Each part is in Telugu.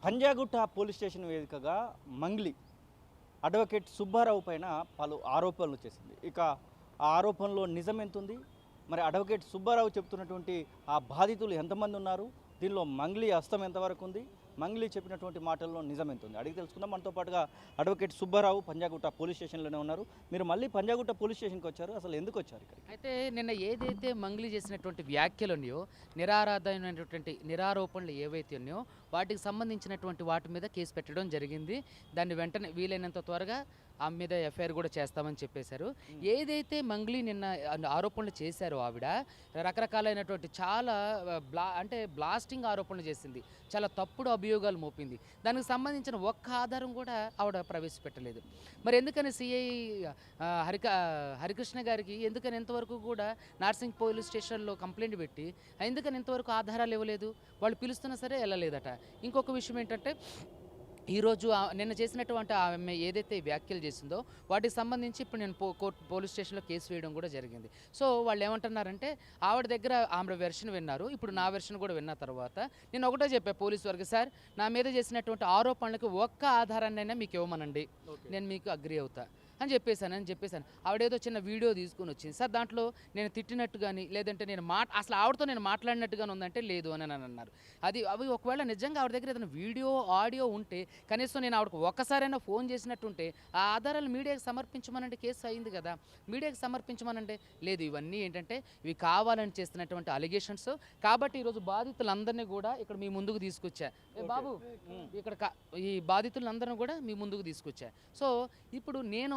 పంజాగుట్ట పోలీస్ స్టేషన్ వేదికగా మంగ్లీ అడ్వకేట్ సుబ్బారావు పైన పలు ఆరోపణలు చేసింది. ఇక ఆ ఆరోపణలో నిజం ఎంతుంది? మరి అడ్వకేట్ సుబ్బారావు చెప్తున్నటువంటి ఆ బాధితులు ఎంతమంది ఉన్నారు? దీనిలో మంగ్లీ హస్తం ఎంతవరకు ఉంది? మంగ్లీ చెప్పినటువంటి మాటల్లో నిజం ఎంత ఉంది? అడిగి తెలుసుకుందాం. మనతో పాటుగా అడ్వకేట్ సుబ్బారావు పంజాగుట్ట పోలీస్ స్టేషన్లోనే ఉన్నారు. మీరు మళ్ళీ పంజాగుట్ట పోలీస్ స్టేషన్కి వచ్చారు, అసలు ఎందుకు వచ్చారు ఇక్కడికి? అయితే నిన్న ఏదైతే మంగ్లీ చేసినటువంటి వ్యాఖ్యలు ఉన్నాయో, నిరాధారమైనటువంటి నిరారోపణలు ఏవైతే ఉన్నాయో వాటికి సంబంధించినటువంటి వాటి మీద కేసు పెట్టడం జరిగింది. దాన్ని వెంటనే వీలైనంత త్వరగా ఆమె మీద ఎఫ్ఐఆర్ కూడా చేస్తామని చెప్పేశారు. ఏదైతే మంగ్లీ నిన్న ఆరోపణలు చేశారో ఆవిడ రకరకాలైనటువంటి చాలా బ్లాస్టింగ్ ఆరోపణలు చేసింది, చాలా తప్పుడు అభియోగాలు మోపింది. దానికి సంబంధించిన ఒక్క ఆధారం కూడా ఆవిడ ప్రవేశపెట్టలేదు. మరి ఎందుకని సిఐ హరికృష్ణ గారికి ఎందుకని ఇంతవరకు కూడా నార్సింగ్ పోలీస్ స్టేషన్లో కంప్లైంట్ పెట్టి ఎందుకని ఇంతవరకు ఆధారాలు ఇవ్వలేదు? వాళ్ళు పిలుస్తున్నా సరే వెళ్ళలేదట. ఇంకొక విషయం ఏంటంటే, ఈరోజు నిన్న చేసినటువంటి ఆమె ఏదైతే వ్యాఖ్యలు చేసిందో వాటికి సంబంధించి ఇప్పుడు నేను పోలీస్ స్టేషన్లో కేసు వేయడం కూడా జరిగింది. సో వాళ్ళు ఏమంటున్నారంటే, ఆవిడ దగ్గర ఆమె వెర్షన్ విన్నారు, ఇప్పుడు నా వెర్షన్ కూడా విన్న తర్వాత నేను ఒకటే చెప్పా పోలీసు వారికి, సార్ నా మీద చేసినటువంటి ఆరోపణలకు ఒక్క ఆధారాన్నైనా మీకు ఇవ్వమనండి, నేను మీకు అగ్రి అవుతా అని చెప్పేశాను. ఆవిడేదో చిన్న వీడియో తీసుకుని వచ్చింది, సార్ దాంట్లో నేను తిట్టినట్టు కానీ లేదంటే నేను అసలు ఆవిడతో నేను మాట్లాడినట్టుగానే ఉందంటే లేదు అని అన్నారు. అవి ఒకవేళ నిజంగా ఆవిడ దగ్గర ఏదైనా వీడియో ఆడియో ఉంటే కనీసం నేను ఆవిడకు ఒక్కసారైనా ఫోన్ చేసినట్టుంటే ఆ ఆధారాలు మీడియాకి సమర్పించమనంటే కేసు అయింది కదా, మీడియాకి సమర్పించమనంటే లేదు. ఇవన్నీ ఏంటంటే ఇవి కావాలని చేస్తున్నటువంటి అలిగేషన్స్. కాబట్టి ఈరోజు బాధితులందరినీ కూడా ఇక్కడ మీ ముందుకు తీసుకొచ్చా. బాబు ఇక్కడ ఈ బాధితులందరినీ కూడా మీ ముందుకు తీసుకొచ్చా. సో ఇప్పుడు నేను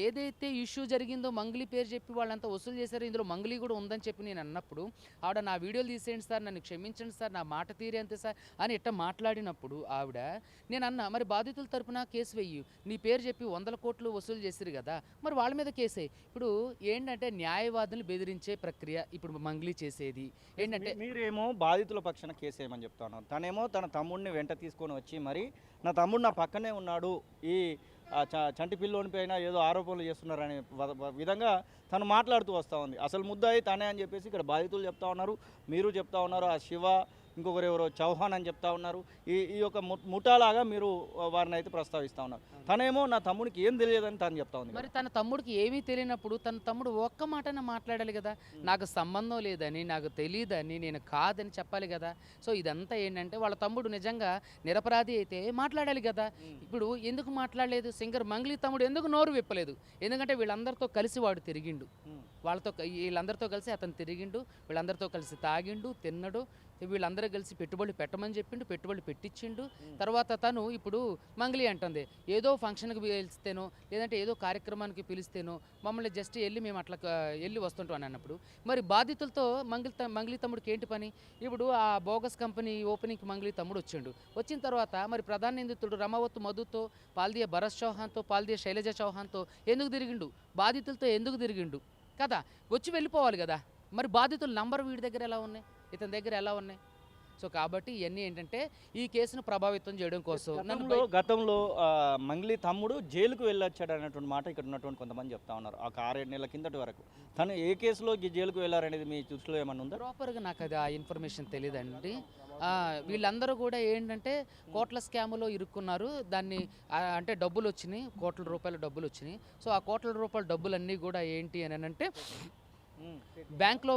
ఏదైతే ఇష్యూ జరిగిందో మంగ్లీ పేరు చెప్పి వాళ్ళంతా వసూలు చేశారో ఇందులో మంగ్లీ కూడా ఉందని చెప్పి నేను అన్నప్పుడు ఆవిడ నా వీడియోలు తీసేయండి సార్, నన్ను క్షమించండి సార్, నా మాట తీరే అంతే సార్ అని ఇట్ట మాట్లాడినప్పుడు ఆవిడ నేను అన్నా, మరి బాధితుల తరపున కేసు వెయ్యి, నీ పేరు చెప్పి 100 కోట్లు వసూలు చేశారు కదా, మరి వాళ్ళ మీద కేసే. ఇప్పుడు ఏంటంటే న్యాయవాదులు బెదిరించే ప్రక్రియ ఇప్పుడు మంగ్లీ చేసేది ఏంటంటే, మీరేమో బాధితుల పక్షాన కేసు వేయమని చెప్తా ఉన్నారు, తనేమో తన తమ్ముడిని వెంట తీసుకొని వచ్చి మరి నా తమ్ముడు నా పక్కనే ఉన్నాడు, ఈ చంటి పిల్లోని పైన ఏదో ఆరోపణలు చేస్తున్నారనే విధంగా తను మాట్లాడుతూ వస్తూ ఉంది. అసలు ముద్దాయి తనే అని చెప్పేసి ఇక్కడ బాధితులు చెప్తా ఉన్నారు, మీరు చెప్తా ఉన్నారు, ఆ శివ ఇంకొకరు ఎవరో చౌహాన్ అని చెప్తా ఉన్నారు. ఈ యొక్క ముఠాలాగా మీరు వారిని అయితే ప్రస్తావిస్తూ ఉన్నారు. తనేమో నా తమ్ముడికి ఏం తెలియదని తను చెప్తా ఉంది. మరి తన తమ్ముడికి ఏమీ తెలియనప్పుడు తన తమ్ముడు ఒక్క మాటనే మాట్లాడాలి కదా, నాకు సంబంధం లేదని, నాకు తెలియదని, నేను కాదని చెప్పాలి కదా. సో ఇదంతా ఏంటంటే వాళ్ళ తమ్ముడు నిజంగా నిరపరాధి అయితే మాట్లాడాలి కదా. ఇప్పుడు ఎందుకు మాట్లాడలేదు? సింగర్ మంగ్లీ తమ్ముడు ఎందుకు నోరు విప్పలేదు? ఎందుకంటే వీళ్ళందరితో కలిసి వాడు తిరిగిండు, వీళ్ళందరితో కలిసి అతను తిరిగిండు, వీళ్ళందరితో కలిసి తాగిండు, తిన్నడు, వీళ్ళందరూ కలిసి పెట్టుబడులు పెట్టమని చెప్పిండు, పెట్టుబడులు పెట్టించిండు. తర్వాత తను ఇప్పుడు మంగ్లీ అంటుంది, ఏదో ఫంక్షన్కి పిలిస్తేనో లేదంటే ఏదో కార్యక్రమానికి పిలిస్తేనో మమ్మల్ని జస్ట్ మేము అట్లా వెళ్ళి వస్తుంటాం అని అన్నప్పుడు మరి బాధితులతో మంగ్లీ తమ్ముడికి ఏంటి పని? ఇప్పుడు ఆ బోగస్ కంపెనీ ఓపెనింగ్కి మంగ్లీ తమ్ముడు వచ్చిన తర్వాత మరి ప్రధాన నిందితుడు రమావత్ మధుతో, పాల్దియ భరత్ చౌహాన్తో, పాల్దియ శైలజ చౌహాన్తో ఎందుకు తిరిగిండు? బాధితులతో ఎందుకు తిరిగిండు కదా? వచ్చి వెళ్ళిపోవాలి కదా. మరి బాధితుల నంబర్ వీడి దగ్గర ఎలా ఉన్నాయి, ఇతని దగ్గర ఎలా ఉన్నాయి? సో కాబట్టి ఇవన్నీ ఏంటంటే ఈ కేసును ప్రభావితం చేయడం కోసం గతంలో మంగ్లీ తమ్ముడు జైలుకు వెళ్ళొచ్చాడు అన్నటువంటి మాట ఇక్కడ ఉన్నటువంటి కొంతమంది చెప్తా ఉన్నారు. ఆ 6-7 నెలల కిందటి వరకు తను ఏ కేసులో జైలుకు వెళ్ళారనేది మీ దృష్టిలో ఏమన్నా ఉందా? ప్రాపర్గా నాకు అది ఆ ఇన్ఫర్మేషన్ తెలియదండి. వీళ్ళందరూ కూడా ఏంటంటే కోట్ల స్కాములో ఇరుక్కున్నారు. దాన్ని అంటే డబ్బులు వచ్చినాయి, కోట్ల రూపాయల డబ్బులు వచ్చినాయి. సో ఆ కోట్ల రూపాయల డబ్బులన్నీ కూడా ఏంటి అని అంటే బ్యాంక్లో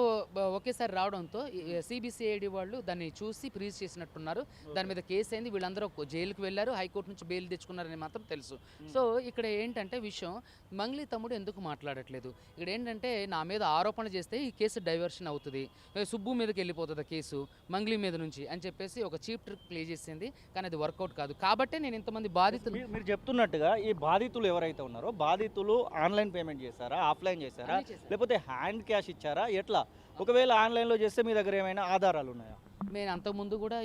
ఒకేసారి రావడంతో సిబిసిఐడి వాళ్ళు దాన్ని చూసి ఫ్రీజ్ చేసినట్టున్నారు. దాని మీద కేసు అయింది, వీళ్ళందరూ జైలుకు వెళ్ళారు, హైకోర్టు నుంచి బెయిల్ తెచ్చుకున్నారని మాత్రం తెలుసు. సో ఇక్కడ ఏంటంటే విషయం, మంగ్లీ తమ్ముడు ఎందుకు మాట్లాడట్లేదు? ఇక్కడ ఏంటంటే నా మీద ఆరోపణ చేస్తే ఈ కేసు డైవర్షన్ అవుతుంది, సుబ్బు మీదకి వెళ్ళిపోతుంది కేసు మంగ్లీ మీద నుంచి అని చెప్పేసి ఒక చీప్ ట్రిక్ ప్లే చేసింది. కానీ అది వర్కౌట్ కాదు. కాబట్టి నేను ఇంతమంది బాధితులు, మీరు చెప్తున్నట్టుగా ఈ బాధితులు ఎవరైతే ఉన్నారో బాధితులు ఆన్లైన్ పేమెంట్ చేశారా, ఆఫ్లైన్ చేశారా, లేకపోతే హ్యాండ్ క్యాష్ ఇచ్చారా, ఎట్లా? ఒకవేళ ఆన్లైన్లో చేస్తే మీ దగ్గర ఏమైనా ఆధారాలు ఉన్నాయా? నేను అంతకుముందు కూడా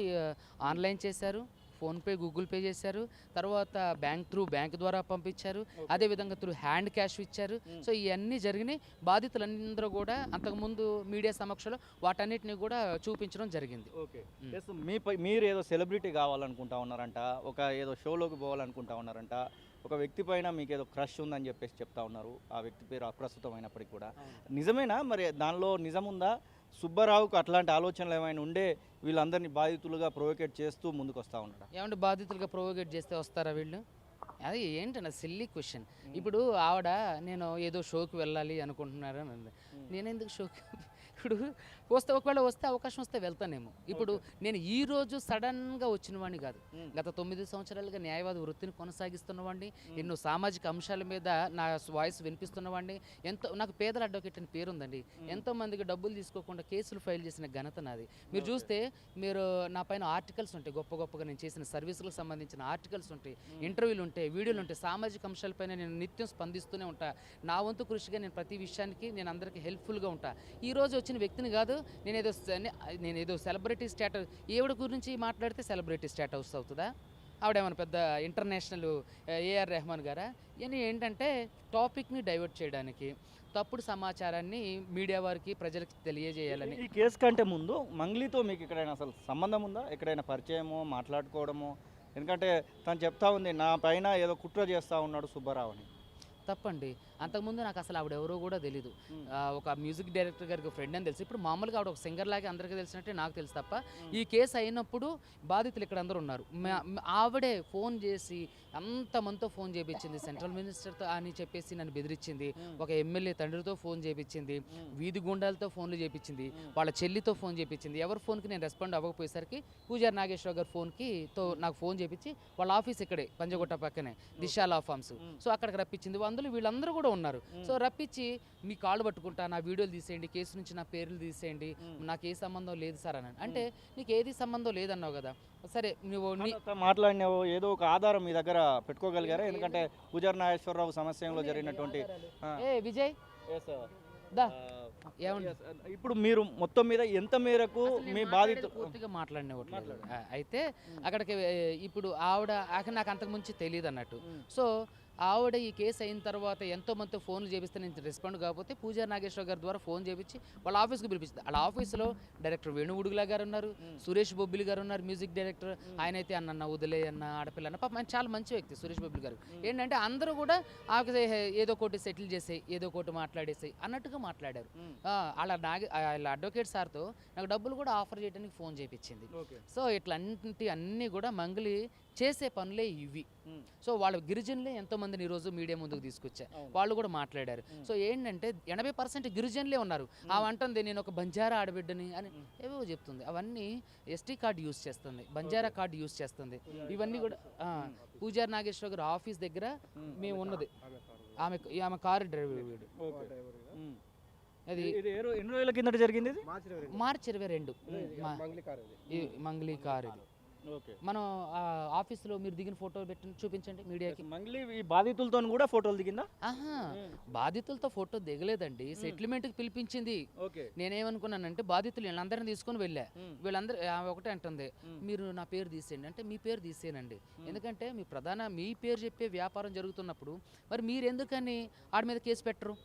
ఆన్లైన్ చేశారు, ఫోన్పే, గూగుల్ పే చేశారు, తర్వాత బ్యాంక్ ద్వారా పంపించారు, అదేవిధంగా హ్యాండ్ క్యాష్ ఇచ్చారు. సో ఇవన్నీ జరిగినాయి. బాధితులందరూ కూడా అంతకుముందు మీడియా సమక్షంలో వాటన్నిటిని కూడా చూపించడం జరిగింది. ఓకే, మీరు ఏదో సెలబ్రిటీ కావాలనుకుంటా ఉన్నారంట, ఒక ఏదో షోలోకి పోవాలనుకుంటా ఉన్నారంట, ఒక వ్యక్తి పైన మీకు ఏదో క్రష్ ఉందని చెప్పేసి చెప్తా ఉన్నారు. ఆ వ్యక్తి పేరు అప్రస్తుతం అయినప్పటికీ కూడా నిజమేనా? మరి దానిలో నిజం ఉందా? సుబ్బారావుకు అట్లాంటి ఆలోచనలు ఏమైనా ఉండే వీళ్ళందరినీ బాధితులుగా ప్రొవోకేట్ చేస్తూ ముందుకు వస్తూ ఉన్నాడు? ఏమంటే బాధితులుగా ప్రొవోకేట్ చేస్తే వస్తారా వీళ్ళు? అది ఏంటన్న సిల్లీ క్వశ్చన్. ఇప్పుడు ఆవిడ నేను ఏదో షోకి వెళ్ళాలి అనుకుంటున్నారు అని అంది. నేనెందుకు షోకి ఇప్పుడు ఒకవేళ వస్తే అవకాశం వస్తే వెళ్తానేమో. ఇప్పుడు నేను ఈ రోజు సడన్గా వచ్చిన వాడిని కాదు. గత 9 సంవత్సరాలుగా న్యాయవాద వృత్తిని కొనసాగిస్తున్నవాడిని, ఎన్నో సామాజిక అంశాల మీద నా వాయిస్ వినిపిస్తున్నవాడిని. ఎంతో నాకు పేదల అడ్వకేట్ అని పేరుందండి. ఎంతో మందికి డబ్బులు తీసుకోకుండా కేసులు ఫైల్ చేసిన ఘనత నాది. మీరు చూస్తే మీరు నా పైన ఆర్టికల్స్ ఉంటాయి, గొప్ప గొప్పగా నేను చేసిన సర్వీసులకు సంబంధించిన ఆర్టికల్స్ ఉంటాయి, ఇంటర్వ్యూలు ఉంటాయి, వీడియోలు ఉంటాయి. సామాజిక అంశాలపైన నేను నిత్యం స్పందిస్తూనే ఉంటా. నా వంతు కృషిగా నేను ప్రతి విషయానికి నేను అందరికీ హెల్ప్ఫుల్గా ఉంటా. ఈ రోజు వచ్చిన వ్యక్తిని కాదు, నేనేదో సెలబ్రిటీ స్టేటస్, ఈవిడ గురించి మాట్లాడితే సెలబ్రిటీ స్టేటస్ అవుతుందా? ఆవిడేమన్నా పెద్ద ఇంటర్నేషనల్ ఏఆర్ రెహమాన్ గారా? ఇవన్నీ ఏంటంటే టాపిక్ని డైవర్ట్ చేయడానికి, తప్పుడు సమాచారాన్ని మీడియా వారికి ప్రజలకు తెలియజేయాలని. ఈ కేసు కంటే ముందు మంగ్లీతో మీకు ఎక్కడైనా అసలు సంబంధం ఉందా? ఎక్కడైనా పరిచయమో, మాట్లాడుకోవడమో? ఎందుకంటే తను చెప్తా ఉంది నా పైన ఏదో కుట్ర చేస్తూ ఉన్నాడు సుబ్బారావు అని. తప్పండి. అంతకుముందు నాకు అసలు ఆవిడెవరో కూడా తెలీదు. ఒక మ్యూజిక్ డైరెక్టర్ గారికి ఫ్రెండ్ అని తెలుసు. ఇప్పుడు మామూలుగా ఆవిడ ఒక సింగర్ లాగే అందరికీ తెలిసినట్టే నాకు తెలుసు తప్ప, ఈ కేసు అయినప్పుడు బాధితులు ఇక్కడ అందరూ ఉన్నారు. ఆవిడే ఫోన్ చేసి అంతమందితో ఫోన్ చేయించింది, సెంట్రల్ మినిస్టర్తో అని చెప్పేసి నన్ను బెదిరించింది, ఒక ఎమ్మెల్యే తండ్రితో ఫోన్ చేయించింది, వీధి గుండాలతో ఫోన్లు చేయించింది, వాళ్ళ చెల్లితో ఫోన్ చేయించింది. ఎవరి ఫోన్కి నేను రెస్పాండ్ అవ్వకపోయేసరికి పూజారి నాగేశ్వర గారి ఫోన్కి నాకు ఫోన్ చేయించి వాళ్ళ ఆఫీస్ ఇక్కడే పంజగుట్ట పక్కనే దిశా లా ఫార్మ్స్, సో అక్కడికి రప్పించింది. అందులో వీళ్ళందరూ కూడా ఉన్నారు. సో రప్పించి మీ కాళ్ళు పట్టుకుంటా, నా వీడియోలు తీసేయండి, కేసు నుంచి నా పేర్లు తీసేయండి, నాకు ఏ సంబంధం లేదు సార్ అని. అంటే నీకు ఏది సంబంధం లేదన్నావు కదా, సరే నువ్వు మాట్లాడినావు, ఏదో ఒక ఆధారం మీ దగ్గర పెట్టుకోగలిగారా? ఎందుకంటే పూజారి నాగేశ్వరరావు సమస్యలో జరిగినటువంటి విజయ్ ఇప్పుడు మీరు మొత్తం మీద ఎంత మేరకు మీ బాధితులు పూర్తిగా మాట్లాడినట్లేదు. అయితే అక్కడికి ఇప్పుడు ఆవిడ నాకు అంతకు ముందు తెలియదు అన్నట్టు. సో ఆవిడ ఈ కేసు అయిన తర్వాత ఎంతో మందితో ఫోన్లు చేపిస్తే నేను రెస్పాండ్ కాకపోతే పూజారి నాగేశ్వర గారి ద్వారా ఫోన్ చేపించి వాళ్ళ ఆఫీస్కి పిలిపించింది. వాళ్ళ ఆఫీస్లో డైరెక్టర్ వేణుగుడుగులా గారు ఉన్నారు, సురేష్ బొబ్బిలి గారు ఉన్నారు, మ్యూజిక్ డైరెక్టర్. ఆయన అయితే అన్న వదిలే అన్న ఆడపిల్ల అన్న పాప ఆయన చాలా మంచి వ్యక్తి సురేష్ బొబ్బిలి గారు. ఏంటంటే అందరూ కూడా ఆమెకి ఏదో ఒకటి సెటిల్ చేసేయి, ఏదో ఒకటి మాట్లాడేసాయి అన్నట్టుగా మాట్లాడారు. వాళ్ళ అడ్వకేట్ సార్తో నాకు డబ్బులు కూడా ఆఫర్ చేయడానికి ఫోన్ చేయించింది. సో ఇట్లాంటి అన్నీ కూడా మంగళి చేసే పనులే ఇవి. సో వాళ్ళ గిరిజనులే ఎంతోమందిని ఈరోజు మీడియా ముందుకు తీసుకొచ్చా, వాళ్ళు కూడా మాట్లాడారు. సో ఏంటంటే 80% గిరిజనులే ఉన్నారు. అంటుంది నేను ఒక బంజారా ఆడబిడ్డని అని ఏవో చెప్తుంది. అవన్నీ ఎస్టీ కార్డు యూజ్ చేస్తుంది, బంజారా కార్డు యూజ్ చేస్తుంది. ఇవన్నీ కూడా పూజారి నాగేశ్వర గారు ఆఫీస్ దగ్గర మేము ఉన్నది, ఆమె కారు డ్రైవర్ వీడు. అది ఎన్ని రోజుల కిందట జరిగింది? మార్చి 22 మంగ్లీ కారు. మనం ఆఫీస్లో మీరు దిగిన ఫోటో పెట్టి చూపించండి మీడియాకి. మంగ్లీ ఈ బాధితులతో కూడా ఫోటోలు దిగిందా? బాధితులతో ఫోటో దిగలేదండి, సెటిల్మెంట్కి పిలిపించింది. నేనేమనుకున్నానంటే బాధితులు వీళ్ళందరినీ తీసుకొని వెళ్ళా. వీళ్ళందరూ ఒకటే అంటుంది, మీరు నా పేరు తీసేయండి అంటే మీ పేరు తీసేయనండి. ఎందుకంటే మీ పేరు చెప్పే వ్యాపారం జరుగుతున్నప్పుడు మరి మీరు ఎందుకని ఆడి మీద కేసు పెట్టరు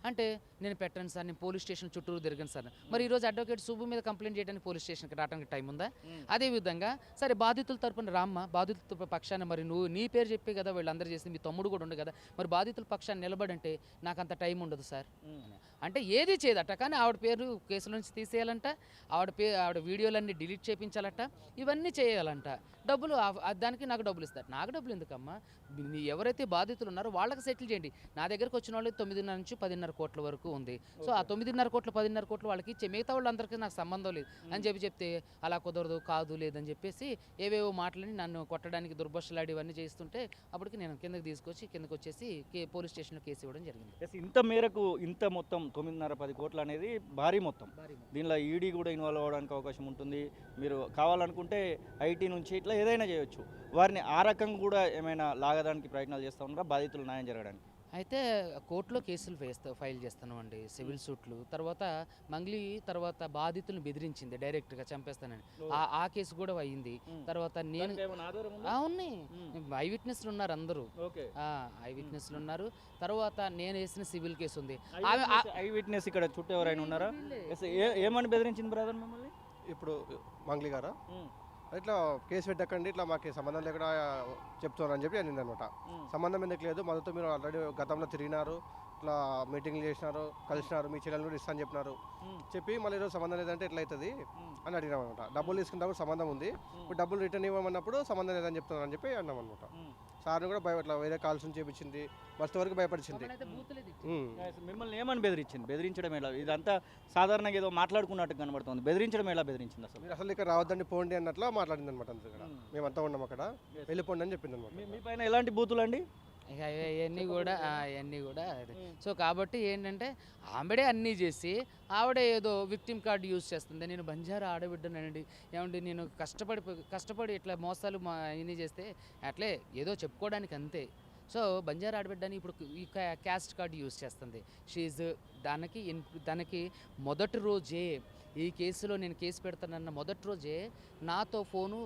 అంటే, నేను పెట్టను సార్, నేను పోలీస్ స్టేషన్ చుట్టూరు తిరిగాను సార్. మరి ఈరోజు అడ్వకేట్ సుబ్బు మీద కంప్లైంట్ చేయడానికి పోలీస్ స్టేషన్కి రావడానికి టైం ఉందా? అదేవిధంగా సరే బాధితుల తరపున రామ్మ, బాధితుల పక్షాన మరి నువ్వు నీ పేరు చెప్పే కదా వీళ్ళందరూ చేసి, మీ తమ్ముడు కూడా ఉండు కదా, మరి బాధితుల పక్షాన్ని నిలబడంటే నాకు అంత టైం ఉండదు సార్ అంటే ఏది చేయదట. కానీ ఆవిడ పేరు కేసుల నుంచి తీసేయాలంట, ఆవిడ వీడియోలన్నీ డిలీట్ చేయించాలట, ఇవన్నీ చేయాలంట. డబ్బులు దానికి నాకు డబ్బులు ఇస్తారు. నాకు డబ్బులు ఎందుకమ్మా? ఎవరైతే బాధితులు ఉన్నారో వాళ్ళకి సెటిల్ చేయండి. నా దగ్గరకు వచ్చిన వాళ్ళు 9.5 నుంచి 10.5 కోట్ల వరకు ఉంది. సో ఆ 9.5 కోట్లు 10.5 కోట్లు వాళ్ళకి ఇచ్చే, మిగతా వాళ్ళందరికీ నాకు సంబంధం లేదు అని చెప్తే అలా కుదరదు, కాదు లేదని చెప్పేసి ఏవేవో మాటలని నన్ను కొట్టడానికి దుర్భాషలాడి ఇవన్నీ చేస్తుంటే అప్పటికి నేను కిందకి వచ్చేసి పోలీస్ స్టేషన్లో కేసు ఇవ్వడం జరిగింది. ఇంత మేరకు ఇంత మొత్తం 9.5-10 కోట్లు అనేది భారీ మొత్తం. దీనిలో ఈడీ కూడా ఇన్వాల్వ్ అవ్వడానికి అవకాశం ఉంటుంది. మీరు కావాలనుకుంటే ఐటీ నుంచి ఇట్లా ఏదైనా చేయొచ్చు. వారిని ఆ రకంగా కూడా ఏమైనా లాగడానికి ప్రయత్నాలు చేస్తూ ఉన్నారా బాధితులు న్యాయం జరగడానికి? అయితే కోర్టులో కేసులు ఫైల్ చేస్తాను అండి, సివిల్ సూట్లు. తర్వాత మంగ్లీ తర్వాత బాధితులను బెదిరించింది డైరెక్ట్గా చంపేస్తానని, ఆ కేసు కూడా అయ్యింది. తర్వాత నేను ఉన్నాయి ఐ విట్నెస్లు ఉన్నారు, అందరూ ఐ విట్నెస్లు ఉన్నారు. తర్వాత నేను వేసిన సివిల్ కేసు ఉంది. ఐ విట్నెస్ ఇక్కడ చుట్టూ ఎవరైనా ఉన్నారా? ఏమని బెదిరించింది బ్రదర్ మిమ్మల్ని? ఇప్పుడు మంగ్లీ గారా ఇట్లా కేసు పెట్టకండి, ఇట్లా మాకు సంబంధం లేకుండా చెప్తున్నారని చెప్పి అనింది అనమాట. సంబంధం ఎందుకు లేదు, మొదట మీరు ఆల్రెడీ గతంలో తిరిగినారు, ఇట్లా మీటింగ్లు చేసినారు, కలిసినారు, మీ చెల్లెలు కూడా ఇస్తా అని చెప్పినారు. చెప్పి మళ్ళీ ఈరోజు సంబంధం లేదంటే ఎట్లా అవుతుంది అని అడిగినాం అనమాట. డబ్బులు తీసుకున్నప్పుడు సంబంధం ఉంది, ఇప్పుడు డబ్బులు రిటర్న్ ఇవ్వమన్నప్పుడు సంబంధం లేదని చెప్తున్నాను అని చెప్పి అన్నాం అనమాట. సార్ని కూడా ఇట్లా వేరే కాల్స్ నుంచి చేపించింది, మస్తు వరకు భయపడిచింది. మిమ్మల్ని ఏమని బెదిరించింది? బెదిరించడం ఎలా? ఇదంతా సాధారణంగా ఏదో మాట్లాడుకున్నట్టు కనబడుతుంది. బెదిరించడం ఎలా బెదిరించింది అసలు? మీరు అసలు ఇక్కడ రావద్దండి, పోండి అన్నట్లు మాట్లాడింది అనమాట. అంత ఇక్కడ మేమంతా ఉన్నాం అక్కడ, వెళ్ళిపోండి అని చెప్పింది అనమాట. మీ పైన ఎలాంటి బూతులు అండి? ఇక ఇవన్నీ కూడా అది. సో కాబట్టి ఏంటంటే ఆవిడే అన్నీ చేసి ఆవిడే ఏదో విక్టిమ్ కార్డు యూజ్ చేస్తుంది. నేను బంజారా ఆడబిడ్డనండి, ఏమండి నేను కష్టపడి ఇట్లా మోసాలు ఇన్ని చేస్తే అట్లే ఏదో చెప్పుకోవడానికి అంతే. సో బంజారా ఆడబిడ్డని ఇప్పుడు ఈ క్యాస్ట్ కార్డు యూజ్ చేస్తుంది. షీజ్ దానికి మొదటి రోజే ఈ కేసులో నేను కేసు పెడతానన్న మొదటి రోజే నాతో ఫోను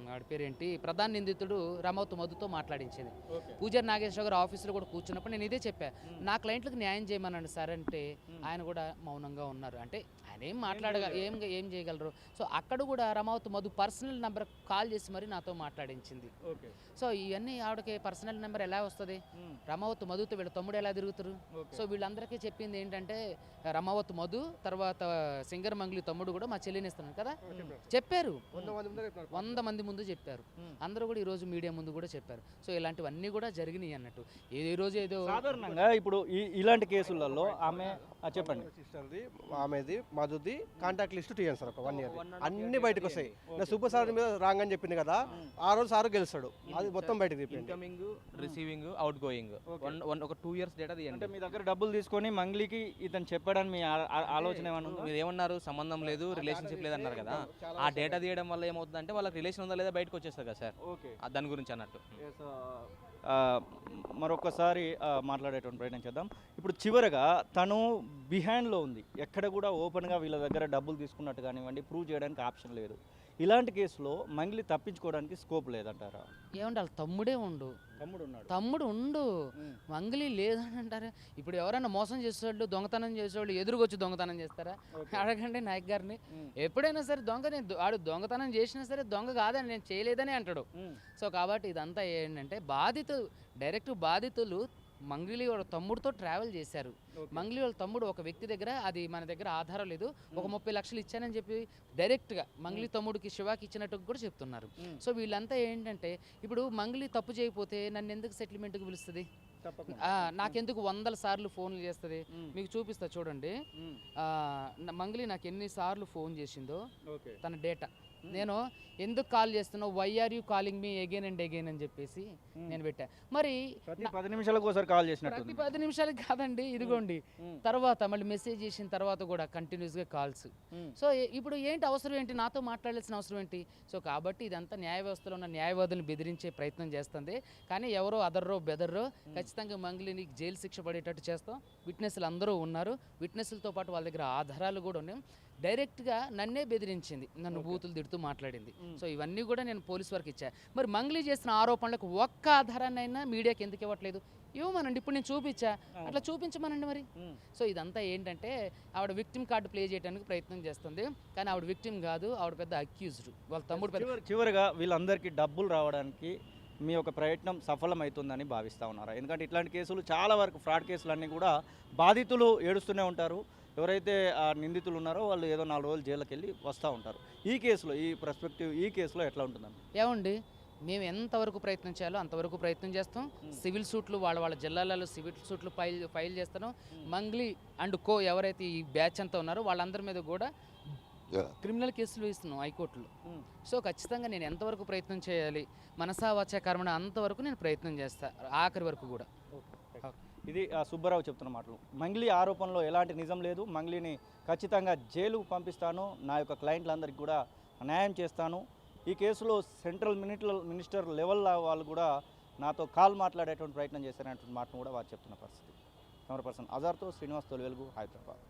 వాడి పేరేంటి ప్రధాన నిందితుడు రమౌత్ మధుతో మాట్లాడించింది. పూజారి నాగేశ్వర గారు ఆఫీసులో కూడా కూర్చున్నప్పుడు నేను ఇదే చెప్పా, నా క్లయింట్లకు న్యాయం చేయమనండి సార్ అంటే ఆయన కూడా మౌనంగా ఉన్నారు. అంటే ఆయన ఏం చేయగలరు. సో అక్కడ కూడా రమౌత్ మధు పర్సనల్ నెంబర్ కాల్ చేసి మరి నాతో మాట్లాడించింది. సో ఇవన్నీ ఆవిడకి పర్సనల్ నెంబర్ ఎలా వస్తుంది? రమౌత్ మధుతో వీళ్ళ తమ్ముడు ఎలా తిరుగుతారు? సో వీళ్ళందరికీ చెప్పింది ఏంటంటే రమౌత్ మధు తర్వాత సింగర్ మంగ్లీ తమ్ముడు కూడా మా చెల్లిని ఇస్తున్నాను కదా చెప్పారు. 100 మంది ముందు చెప్పారు. అందరూ కూడా ఈరోజు మీడియా ముందు కూడా చెప్పారు. సో ఇలాంటివన్నీ కూడా జరిగినాయి అన్నట్టు. ఈ రోజు ఏదో సాధారణంగా ఇప్పుడు ఇలాంటి కేసులలో ఆమె చెప్పండి, సిస్టర్ది, ఆమెది, మధుది కాంటాక్ట్ లిస్ట్ తీయండి సార్. ఒక 1 year అన్ని బయటకు వస్తాయి. నా సూపర్ స్టార్ మీద రాంగ్ అని చెప్పింది కదా, ఆ రోజు సార్ గెలుస్తాడు, అది మొత్తం బయటకు తీయండి. ఇన్కమింగ్, రిసీవింగ్, అవుట్ గోయింగ్ ఒక 2 years డేటా తీయండి. అంటే మీ దగ్గర డబ్బులు తీసుకొని మంగ్లీకి ఇతను చెప్పాడని మీ ఆలోచన ఏమన్నా? మీరు ఏమన్నారు? సంబంధం లేదు, రిలేషన్షిప్ లేదు అన్నారు కదా. ఆ డేటా తీయడం వల్ల ఏమవుతుందంటే వాళ్ళకి రిలేషన్ ఉందా లేదా బయటకు వచ్చేస్తారు కదా సార్. ఓకే, దాని గురించి అన్నట్టు. మరొకసారి మాట్లాడేటువంటి ప్రయత్నం చేద్దాం. ఇప్పుడు చివరగా తను బిహైండ్లో ఉంది, ఎక్కడ కూడా ఓపెన్గా వీళ్ళ దగ్గర డబ్బులు తీసుకున్నట్టు కానివ్వండి ప్రూవ్ చేయడానికి ఆప్షన్ లేదు. ఇలాంటి కేసులో మంగ్లీ తప్పించుకోవడానికి స్కోప్ లేదంటారా? ఏమంటే వాళ్ళ తమ్ముడే ఉండు, తమ్ముడు ఉండు, మంగ్లీ లేదని అంటారా? ఇప్పుడు ఎవరైనా మోసం చేసేవాళ్ళు, దొంగతనం చేసేవాళ్ళు ఎదురుకొచ్చి దొంగతనం చేస్తారా? అడగండి నాయక్ గారిని. ఎప్పుడైనా సరే ఆడు దొంగతనం చేసినా సరే దొంగ కాదని నేను చేయలేదని అంటాడు. సో కాబట్టి ఇదంతా ఏంటంటే డైరెక్ట్ బాధితులు మంగ్లీ వాళ్ళ తమ్ముడితో ట్రావెల్ చేశారు. మంగ్లీ వాళ్ళ తమ్ముడు ఒక వ్యక్తి దగ్గర, అది మన దగ్గర ఆధారం లేదు, ఒక 30 లక్షలు ఇచ్చానని చెప్పి డైరెక్ట్గా మంగ్లీ తమ్ముడికి శివాకి ఇచ్చినట్టు కూడా చెప్తున్నారు. సో వీళ్ళంతా ఏంటంటే ఇప్పుడు మంగ్లీ తప్పు చేయకపోతే నన్ను ఎందుకు సెటిల్మెంట్కి పిలుస్తుంది? నాకెందుకు 100 సార్లు ఫోన్లు చేస్తుంది? మీకు చూపిస్తా చూడండి. మంగ్లీ నాకు ఎన్నిసార్లు ఫోన్ చేసిందో తన డేటా. నేను ఎందుకు కాల్ చేస్తున్నావు, why are you calling me again and again అని చెప్పేసి నేను పెట్టా. మరి 10 నిమిషాలకు ఒకసారి కాల్ చేసినట్టు? ప్రతి 10 నిమిషాలకు కాదండి, ఇదిగోండి. తర్వాత మళ్ళీ మెసేజ్ చేసిన తర్వాత కూడా కంటిన్యూస్గా కాల్స్. సో ఇప్పుడు ఏంటి అవసరం ఏంటి, నాతో మాట్లాడాల్సిన అవసరం ఏంటి? సో కాబట్టి ఇదంతా న్యాయ వ్యవస్థలో ఉన్న న్యాయవాదులను బెదిరించే ప్రయత్నం చేస్తుంది. కానీ ఎవరో అదర్రో బెదర్రో ఖచ్చితంగా మంగ్లీని జైలు శిక్ష పడేటట్టు చేస్తాం. విట్నెస్లు అందరూ ఉన్నారు, విట్నెస్లతో పాటు వాళ్ళ దగ్గర ఆధారాలు కూడా ఉన్నాయి. డైరెక్ట్గా నన్నే బెదిరించింది, నన్ను బూతులు తిడుతూ మాట్లాడింది. సో ఇవన్నీ కూడా నేను పోలీస్ వరకు ఇచ్చా. మరి మంగ్లీ చేసిన ఆరోపణలకు ఒక్క ఆధారాన్ని అయినా మీడియాకి ఎందుకు ఇవ్వట్లేదు? ఇవ్వమనండి, ఇప్పుడు నేను చూపించా, అట్లా చూపించమనండి మరి. సో ఇదంతా ఏంటంటే ఆవిడ విక్టిమ్ కార్డు ప్లే చేయడానికి ప్రయత్నం చేస్తుంది. కానీ ఆవిడ విక్టిమ్ కాదు, ఆవిడ పెద్ద అక్యూజ్డ్. వాళ్ళ తమ్ముడు చివరిగా వీళ్ళందరికీ డబ్బులు రావడానికి మీ యొక్క ప్రయత్నం సఫలమవుతుందని భావిస్తూ ఉన్నారా? ఎందుకంటే ఇట్లాంటి కేసులు చాలా వరకు ఫ్రాడ్ కేసులన్నీ కూడా బాధితులు ఏడుస్తూనే ఉంటారు. ఎవరైతే నిందితులు ఉన్నారో వాళ్ళు ఏదో 4 రోజులు జైలుకి వెళ్ళి వస్తూ ఉంటారు. ఈ కేసులో ఈ కేసులో ఎట్లా ఉంటుందండి? ఏమండి, మేము ఎంతవరకు ప్రయత్నం చేయాలో అంతవరకు ప్రయత్నం చేస్తాం. సివిల్ సూట్లు వాళ్ళ జిల్లాలలో సివిల్ సూట్లు ఫైల్ చేస్తాను. మంగ్లీ అండ్ కో ఎవరైతే ఈ బ్యాచ్ అంతా ఉన్నారో వాళ్ళందరి మీద కూడా క్రిమినల్ కేసులు వేస్తున్నాం హైకోర్టులో. సో ఖచ్చితంగా నేను ఎంతవరకు ప్రయత్నం చేయాలి, మనసా వాచా కర్మణ అంతవరకు నేను ప్రయత్నం చేస్తాను, ఆఖరి వరకు కూడా. ఇది సుబ్బారావు చెప్తున్న మాటలు. మంగ్లీ ఆరోపణలో ఎలాంటి నిజం లేదు, మంగ్లీని ఖచ్చితంగా జైలుకు పంపిస్తాను, నా యొక్క క్లయింట్లందరికీ కూడా న్యాయం చేస్తాను. ఈ కేసులో సెంట్రల్ మినిస్టర్ లెవెల్ వాళ్ళు కూడా నాతో కాల్ మాట్లాడేటువంటి ప్రయత్నం చేశారనేటువంటి మాటను కూడా వారు చెప్తున్న పరిస్థితి. కెమెరా పర్సన్ అజార్తో శ్రీనివాస్ తొలివెలుగు, హైదరాబాద్.